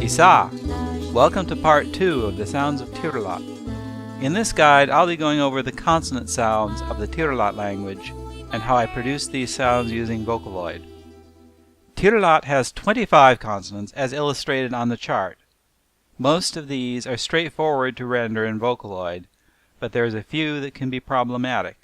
Isa! Welcome to part 2 of the sounds of Tirëlat. In this guide, I'll be going over the consonant sounds of the Tirëlat language and how I produce these sounds using Vocaloid. Tirëlat has 25 consonants as illustrated on the chart. Most of these are straightforward to render in Vocaloid, but there's a few that can be problematic.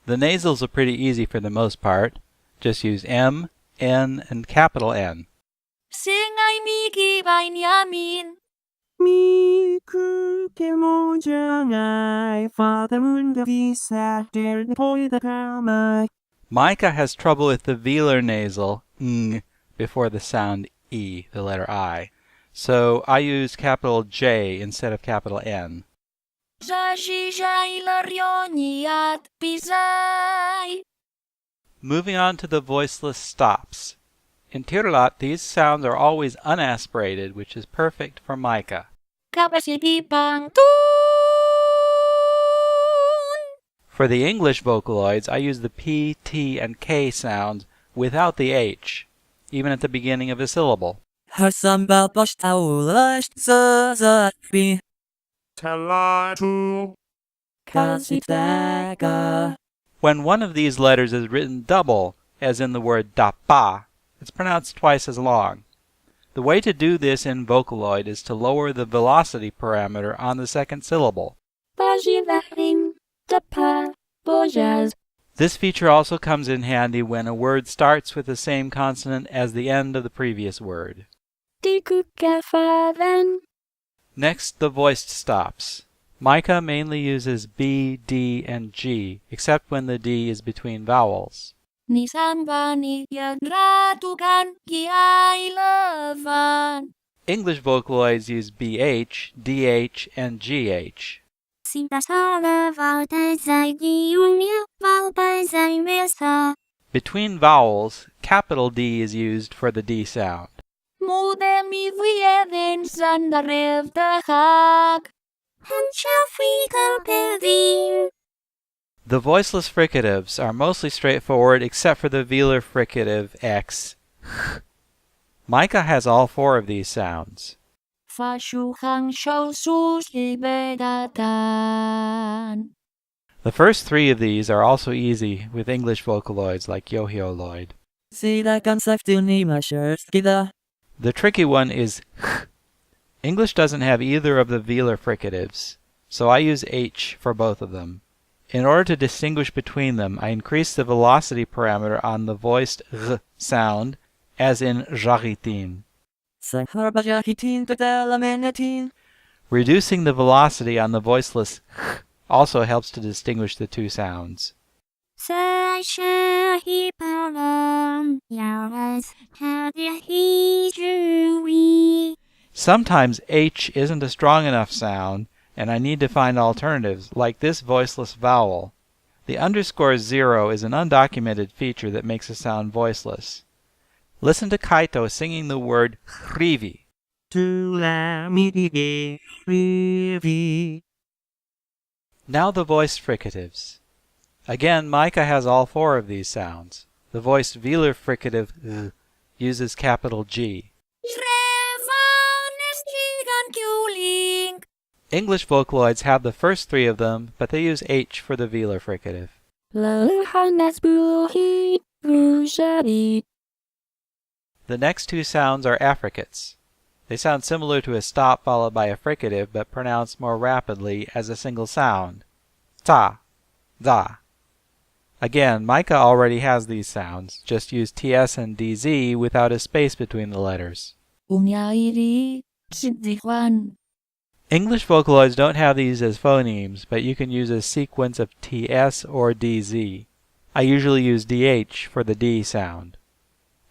The nasals are pretty easy for the most part. Just use M, N, and capital N. MAIKA has trouble with the velar nasal ng before the sound E, the letter I. So I use capital J instead of capital N. Moving on to the voiceless stops. In Tirëlat, these sounds are always unaspirated, which is perfect for MAIKA. For the English Vocaloids, I use the P, T, and K sounds without the H, even at the beginning of a syllable. When one of these letters is written double, as in the word dapa, it's pronounced twice as long. The way to do this in Vocaloid is to lower the velocity parameter on the second syllable. This feature also comes in handy when a word starts with the same consonant as the end of the previous word. Next, the voiced stops. MAIKA mainly uses B, D, and G, except when the D is between vowels. English Vocaloids use BH, DH, and GH. Between vowels, capital D is used for the D sound. The voiceless fricatives are mostly straightforward except for the velar fricative X. MAIKA has all 4 of these sounds. The first 3 of these are also easy with English Vocaloids like Yohioloid. The tricky one is h. English doesn't have either of the velar fricatives, so I use H for both of them. In order to distinguish between them, I increase the velocity parameter on the voiced r sound, as in jaritin. Reducing the velocity on the voiceless h also helps to distinguish the two sounds. Sometimes H isn't a strong enough sound, and I need to find alternatives, like this voiceless vowel. The _0 is an undocumented feature that makes a sound voiceless. Listen to Kaito singing the word hrivi. Now the voiced fricatives. Again, MAIKA has all 4 of these sounds. The voiced velar fricative g uses capital G. English Vocaloids have the first 3 of them, but they use H for the velar fricative. The next 2 sounds are affricates. They sound similar to a stop followed by a fricative, but pronounced more rapidly as a single sound. Ta, da. Again, MAIKA already has these sounds. Just use TS and DZ without a space between the letters. English Vocaloids don't have these as phonemes, but you can use a sequence of TS or DZ. I usually use DH for the D sound.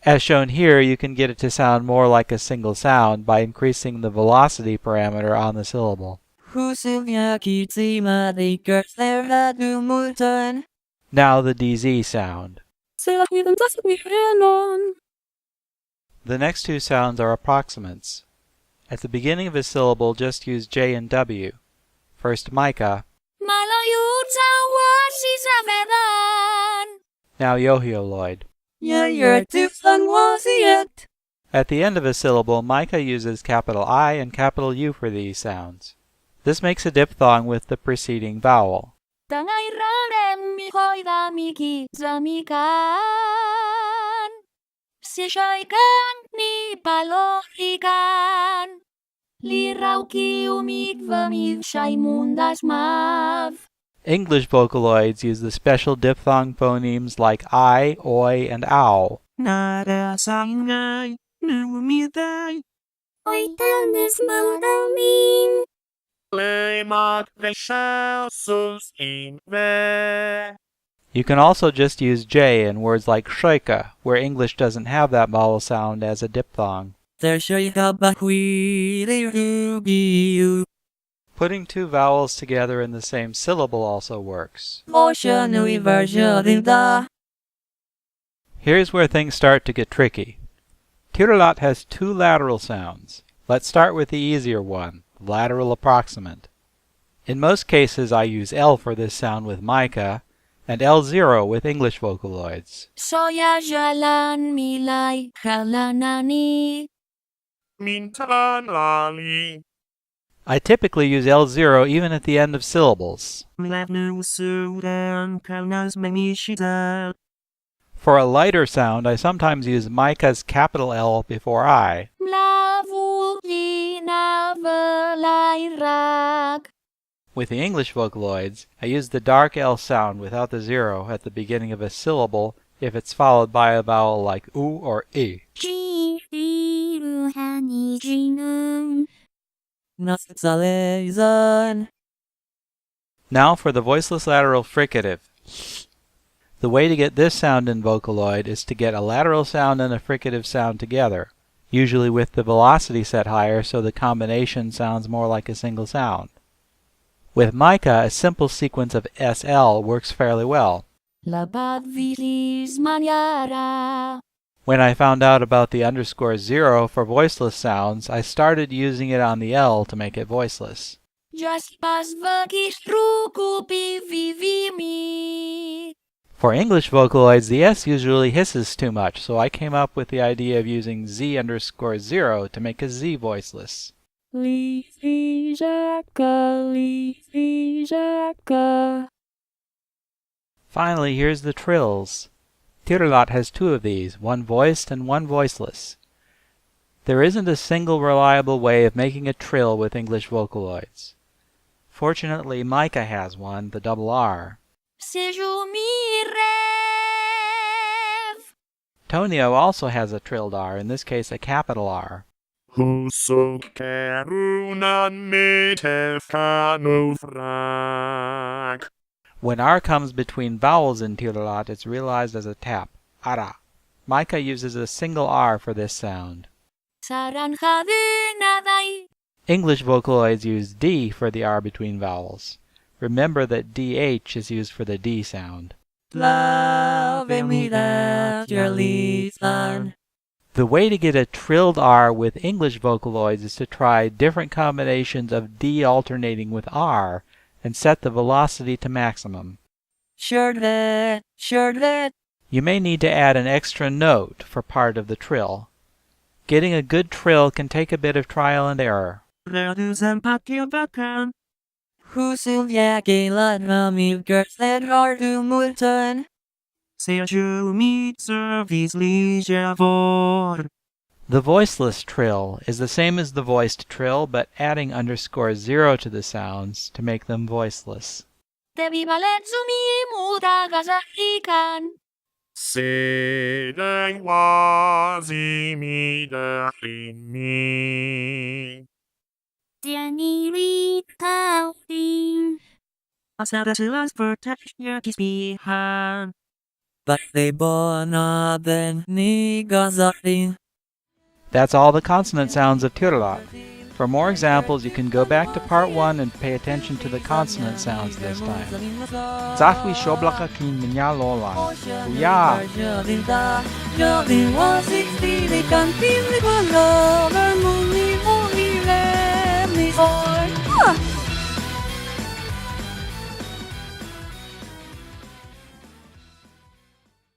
As shown here, you can get it to sound more like a single sound by increasing the velocity parameter on the syllable. Now the DZ sound. The next 2 sounds are approximants. At the beginning of a syllable, just use J and W. First MAIKA. Now Yohioloid. At the end of a syllable, MAIKA uses capital I and capital U for these sounds. This makes a diphthong with the preceding vowel. English Vocaloids use the special diphthong phonemes like I, oi, and ow. You can also just use J in words like shoika, where English doesn't have that vowel sound as a diphthong. Putting two vowels together in the same syllable also works. Here's where things start to get tricky. Tirëlat has two lateral sounds. Let's start with the easier one, the lateral approximant. In most cases I use L for this sound with MAIKA, and L0 with English Vocaloids. I typically use L0 even at the end of syllables. For a lighter sound, I sometimes use MAIKA's capital L before I. With the English Vocaloids, I use the dark L sound without the zero at the beginning of a syllable if it's followed by a vowel like U or I. Now for the voiceless lateral fricative. The way to get this sound in Vocaloid is to get a lateral sound and a fricative sound together, usually with the velocity set higher so the combination sounds more like a single sound. With MAIKA, a simple sequence of SL works fairly well. When I found out about the _0 for voiceless sounds, I started using it on the L to make it voiceless. For English Vocaloids, the S usually hisses too much, so I came up with the idea of using Z_0 to make a Z voiceless. Finally, here's the trills. Tirëlat has two of these, one voiced and one voiceless. There isn't a single reliable way of making a trill with English Vocaloids. Fortunately, MAIKA has one, the double R. Tonio also has a trilled R, in this case a capital R. When R comes between vowels in Tirëlat, it's realized as a tap, ara. MAIKA uses a single R for this sound. English Vocaloids use D for the R between vowels. Remember that DH is used for the D sound. The way to get a trilled R with English Vocaloids is to try different combinations of D alternating with R and set the velocity to maximum. You may need to add an extra note for part of the trill. Getting a good trill can take a bit of trial and error. The voiceless trill is the same as the voiced trill, but adding _0 to the sounds to make them voiceless. That's all the consonant sounds of Tirëlat. For more examples, you can go back to part 1 and pay attention to the consonant sounds this time. Zafwi shoblaka kin minyalolan. Uya!